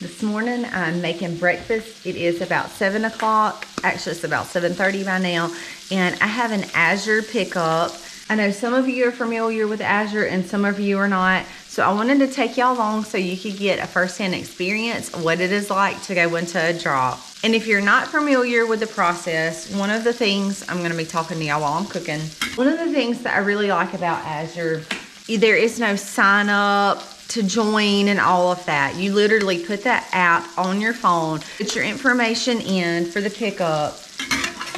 This morning I'm making breakfast. It is about 7 o'clock. Actually, it's about 7:30 by now. And I have an Azure pickup. I know some of you are familiar with Azure and some of you are not. So I wanted to take y'all along so you could get a first-hand experience of what it is like to go into a drop. And if you're not familiar with the process, one of the things, I'm gonna be talking to y'all while I'm cooking. One of the things that I really like about Azure, there is no sign up to join and all of that. You literally put that app on your phone, put your information in for the pickup.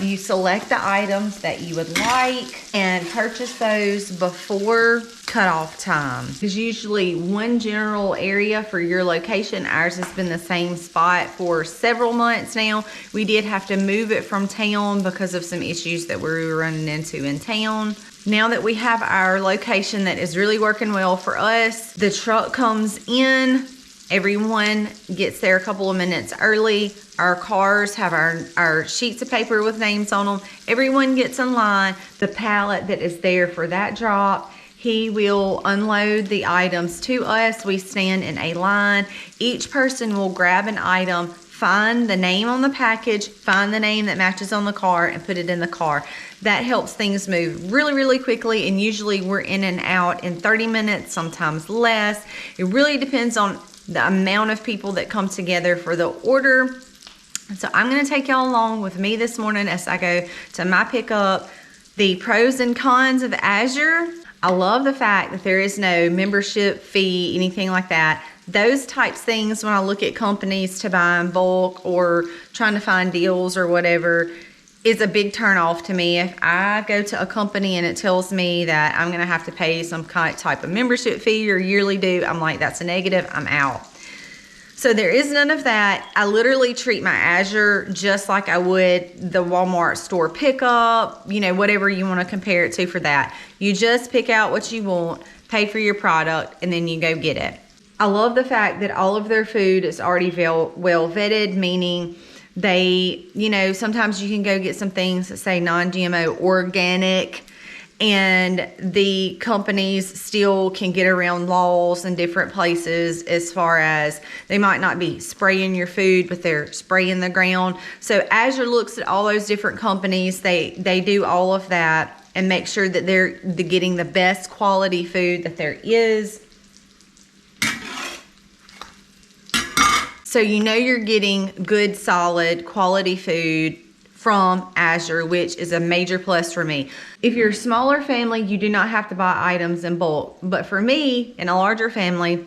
You select the items that you would like and purchase those before cutoff time. There's usually one general area for your location. Ours has been the same spot for several months now. We did have to move it from town because of some issues that we were running into in town. Now that we have our location that is really working well for us, the truck comes in, everyone gets there a couple of minutes early. Our cars have our sheets of paper with names on them. Everyone gets in line. The pallet that is there for that drop, he will unload the items to us. We stand in a line. Each person will grab an item, find the name on the package, find the name that matches on the car, and put it in the car. That helps things move really, really quickly, and usually we're in and out in 30 minutes, sometimes less. It really depends on the amount of people that come together for the order. So I'm gonna take y'all along with me this morning as I go to my pickup. The pros and cons of Azure. I love the fact that there is no membership fee, anything like that. Those types things, when I look at companies to buy in bulk or trying to find deals or whatever, is a big turn off to me. If I go to a company and it tells me that I'm gonna have to pay some type of membership fee or yearly due, I'm like, that's a negative, I'm out. So there is none of that. I literally treat my Azure just like I would the Walmart store pickup, you know, whatever you wanna compare it to for that. You just pick out what you want, pay for your product, and then you go get it. I love the fact that all of their food is already well vetted, meaning they, you know, sometimes you can go get some things that say non-GMO organic, and the companies still can get around laws in different places as far as they might not be spraying your food, but they're spraying the ground. So Azure looks at all those different companies. They do all of that and make sure that they're getting the best quality food that there is. So you know you're getting good, solid, quality food from Azure, which is a major plus for me. If you're a smaller family, you do not have to buy items in bulk. But for me, in a larger family,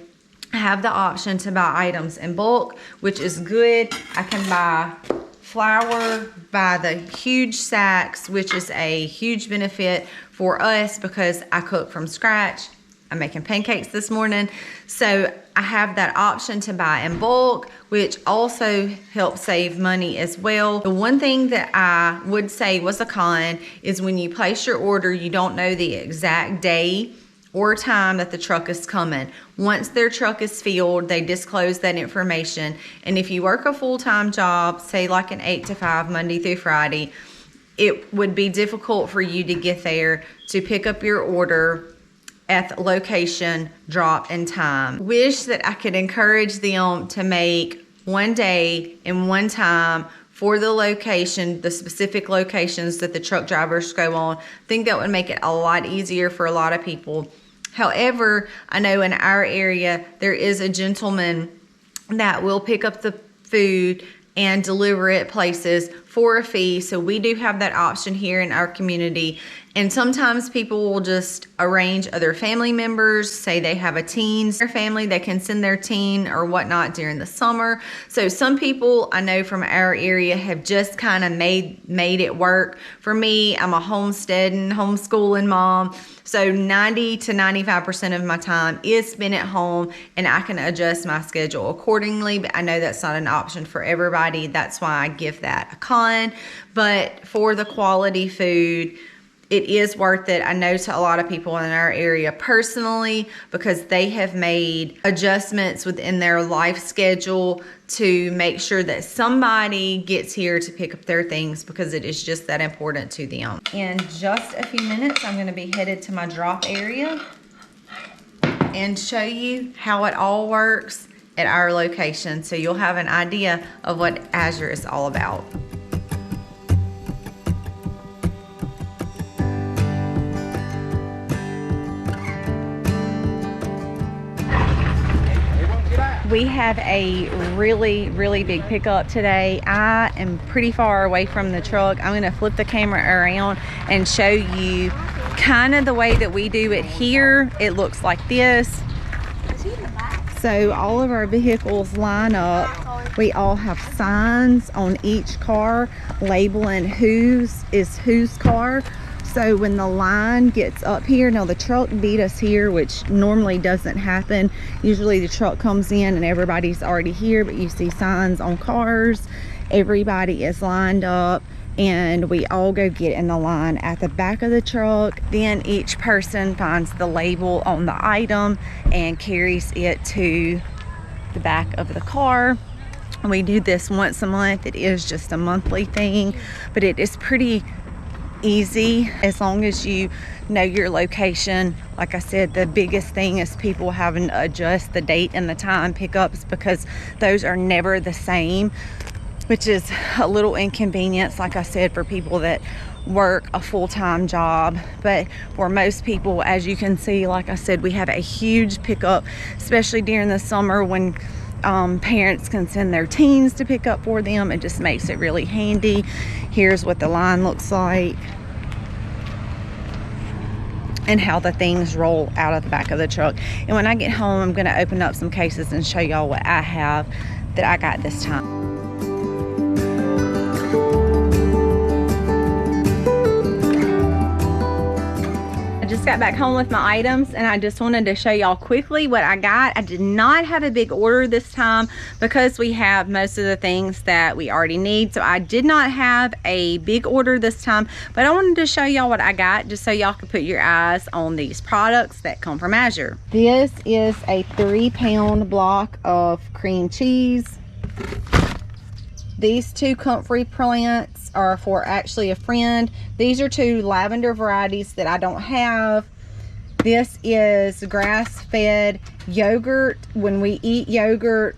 I have the option to buy items in bulk, which is good. I can buy flour, buy the huge sacks, which is a huge benefit for us because I cook from scratch. I'm making pancakes this morning. So I have that option to buy in bulk, which also helps save money as well. The one thing that I would say was a con is when you place your order, you don't know the exact day or time that the truck is coming. Once their truck is filled, they disclose that information. And if you work a full-time job, say like an 8 to 5, Monday through Friday, it would be difficult for you to get there to pick up your order at the location, drop, and time. Wish that I could encourage them to make one day and one time for the location, the specific locations that the truck drivers go on. I think that would make it a lot easier for a lot of people. However, I know in our area, there is a gentleman that will pick up the food and deliver it places for a fee. So we do have that option here in our community. And sometimes people will just arrange other family members, say they have a teen, their family, they can send their teen or whatnot during the summer. So some people I know from our area have just kind of made it work. For me, I'm a homeschooling mom. So 90 to 95% of my time is spent at home, and I can adjust my schedule accordingly, but I know that's not an option for everybody. That's why I give that a con. But for the quality food, it is worth it. I know to a lot of people in our area personally, because they have made adjustments within their life schedule to make sure that somebody gets here to pick up their things because it is just that important to them. In just a few minutes, I'm going to be headed to my drop area and show you how it all works at our location, so you'll have an idea of what Azure is all about. We have a really big pickup today. I am pretty far away from the truck. I'm gonna flip the camera around and show you kind of the way that we do it here. It looks like this. So all of our vehicles line up. We all have signs on each car labeling whose is whose car. So when the line gets up here, now the truck beat us here, which normally doesn't happen. Usually the truck comes in and everybody's already here, but you see signs on cars. Everybody is lined up and we all go get in the line at the back of the truck. Then each person finds the label on the item and carries it to the back of the car. We do this once a month. It is just a monthly thing, but it is pretty easy as long as you know your location. Like I said, the biggest thing is people having to adjust the date and the time pickups because those are never the same, which is a little inconvenience, like I said, for people that work a full-time job. But for most people, as you can see, like I said, we have a huge pickup, especially during the summer when parents can send their teens to pick up for them. It just makes it really handy. Here's what the line looks like and how the things roll out of the back of the truck. And when I get home, I'm going to open up some cases and show y'all what I have that I got this time. I just got back home with my items and I just wanted to show y'all quickly what I got. I did not have a big order this time because we have most of the things that we already need. So I did not have a big order this time, but I wanted to show y'all what I got just so y'all can put your eyes on these products that come from Azure. This is a 3-pound block of cream cheese. These 2 comfrey plants are for actually a friend. These are 2 lavender varieties that I don't have. This is grass-fed yogurt. When we eat yogurt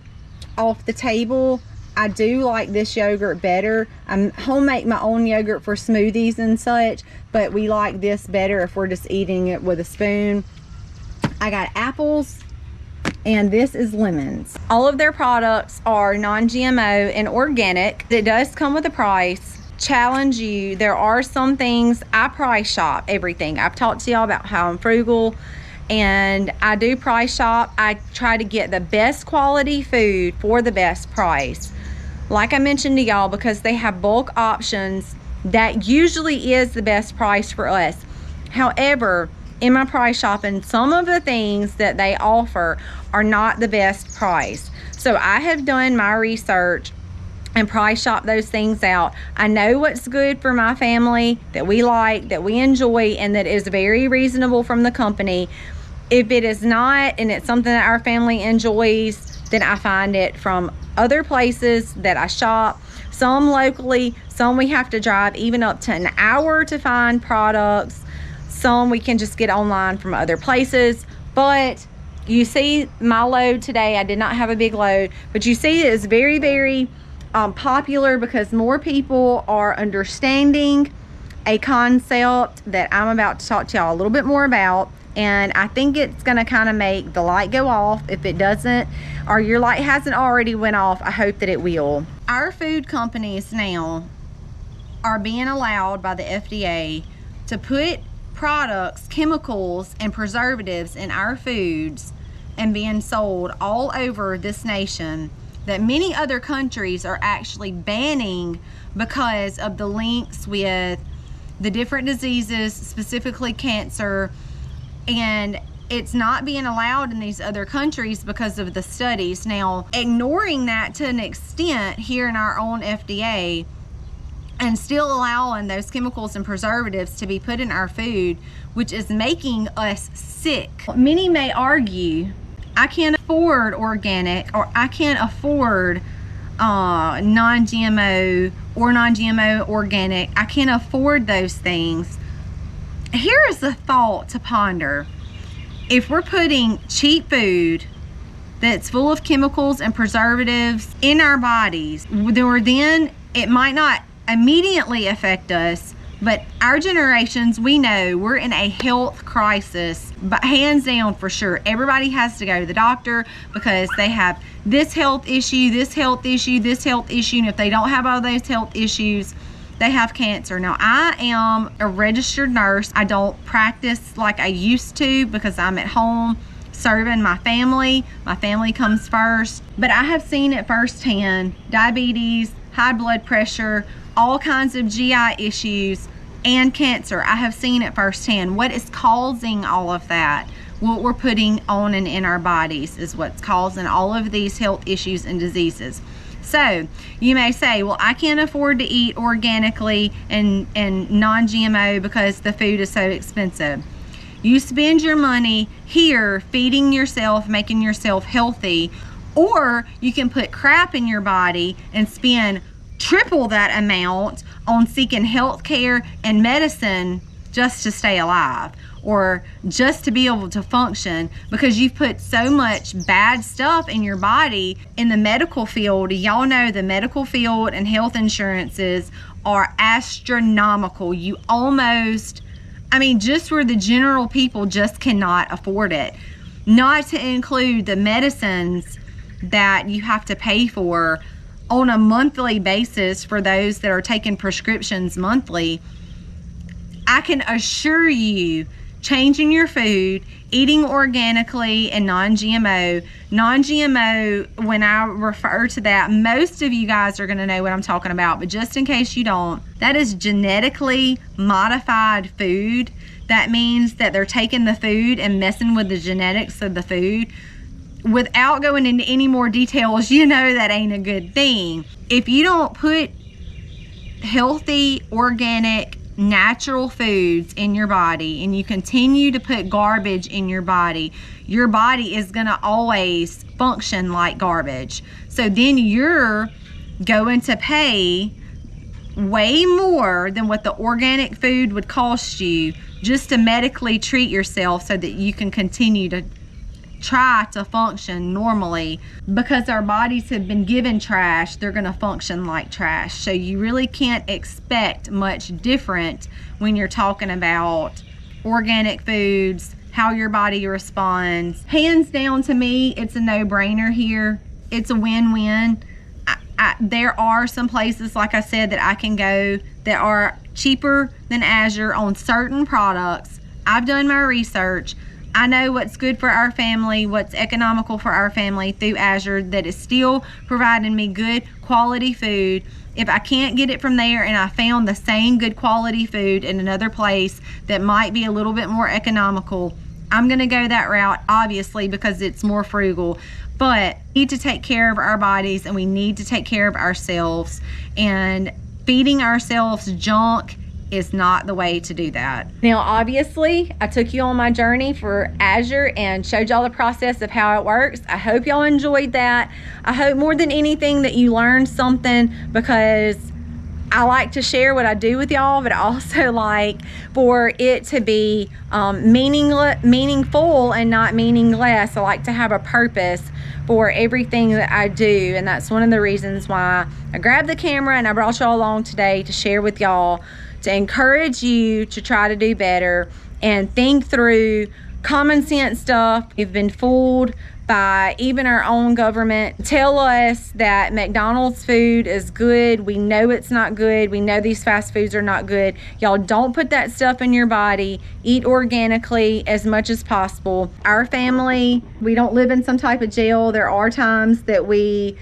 off the table, I do like this yogurt better. I homemade my own yogurt for smoothies and such, but we like this better if we're just eating it with a spoon. I got apples, and this is lemons. All of their products are non-GMO and organic. It does come with a price. Challenge you, there are some things I price shop everything. I've talked to y'all about how I'm frugal and I do price shop. I try to get the best quality food for the best price. Like I mentioned to y'all, because they have bulk options, that usually is the best price for us. However, in my price shopping, some of the things that they offer are not the best price. So I have done my research and price shop those things out. I know what's good for my family, that we like, that we enjoy, and that is very reasonable from the company. If it is not, and it's something that our family enjoys, then I find it from other places that I shop. Some locally, some we have to drive even up to an hour to find products. Some we can just get online from other places. But you see my load today, I did not have a big load, but you see it is very popular because more people are understanding a concept that I'm about to talk to y'all a little bit more about. And I think it's going to kind of make the light go off. If it doesn't, or your light hasn't already went off, I hope that it will. Our food companies now are being allowed by the FDA to put products, chemicals, and preservatives in our foods and being sold all over this nation that many other countries are actually banning because of the links with the different diseases, specifically cancer. And it's not being allowed in these other countries because of the studies. Now, ignoring that to an extent here in our own FDA and still allowing those chemicals and preservatives to be put in our food, which is making us sick. Many may argue, I can't afford organic, or I can't afford non-GMO or non-GMO organic. I can't afford those things. Here is a thought to ponder. If we're putting cheap food that's full of chemicals and preservatives in our bodies, then it might not immediately affect us, but our generations, we know we're in a health crisis, but hands down for sure. Everybody has to go to the doctor because they have this health issue, this health issue, this health issue, and if they don't have all those health issues, they have cancer. Now, I am a registered nurse. I don't practice like I used to because I'm at home serving my family. My family comes first, but I have seen it firsthand: diabetes, high blood pressure, all kinds of GI issues, and cancer. I have seen it firsthand. What is causing all of that? What we're putting on and in our bodies is what's causing all of these health issues and diseases. So you may say, well, I can't afford to eat organically and non-GMO because the food is so expensive. You spend your money here feeding yourself, making yourself healthy, or you can put crap in your body and spend triple that amount on seeking health care and medicine just to stay alive or just to be able to function, because you've put so much bad stuff in your body. In the medical field, y'all know the medical field and health insurances are astronomical. You almost, I mean, just where the general people just cannot afford it. Not to include the medicines that you have to pay for on a monthly basis for those that are taking prescriptions monthly. I can assure you, changing your food, eating organically and non-GMO, when I refer to that, most of you guys are going to know what I'm talking about, but just in case you don't, that is genetically modified food. That means that they're taking the food and messing with the genetics of the food. Without going into any more details, you know that ain't a good thing. If you don't put healthy, organic, natural foods in your body and you continue to put garbage in your body is going to always function like garbage. So then you're going to pay way more than what the organic food would cost you just to medically treat yourself so that you can continue to try to function normally. Because our bodies have been given trash, they're going to function like trash. So you really can't expect much different when you're talking about organic foods, how your body responds. Hands down, to me, it's a no-brainer here. It's a win-win. There are some places, like I said, that I can go that are cheaper than Azure on certain products. I've done my research. I know what's good for our family, what's economical for our family through Azure, that is still providing me good quality food. If I can't get it from there and I found the same good quality food in another place that might be a little bit more economical, I'm going to go that route, obviously, because it's more frugal. But we need to take care of our bodies and we need to take care of ourselves. And feeding ourselves junk is not the way to do that. Now, obviously, I took you on my journey for Azure and showed y'all the process of how it works. I hope y'all enjoyed that. I hope more than anything that you learned something, because I like to share what I do with y'all, but I also like for it to be meaningful and not meaningless. I like to have a purpose for everything that I do, and that's one of the reasons why I grabbed the camera and I brought y'all along today to share with y'all, to encourage you to try to do better and think through common sense stuff. We've been fooled by even our own government. Tell us that McDonald's food is good. We know it's not good. We know these fast foods are not good. Y'all don't put that stuff in your body. Eat organically as much as possible. Our family, we don't live in some type of jail. There are times that we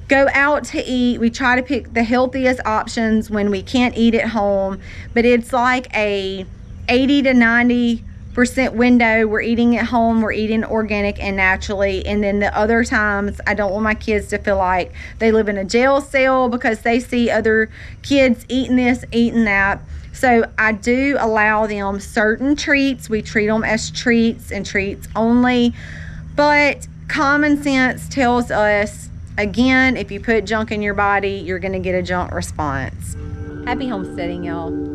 go out to eat. We try to pick the healthiest options when we can't eat at home, but it's like a 80 to 90% window. We're eating at home, we're eating organic and naturally, and then the other times I don't want my kids to feel like they live in a jail cell because they see other kids eating this, eating that. So I do allow them certain treats. We treat them as treats and treats only, but common sense tells us, again, if you put junk in your body, you're going to get a junk response. Happy homesteading, y'all.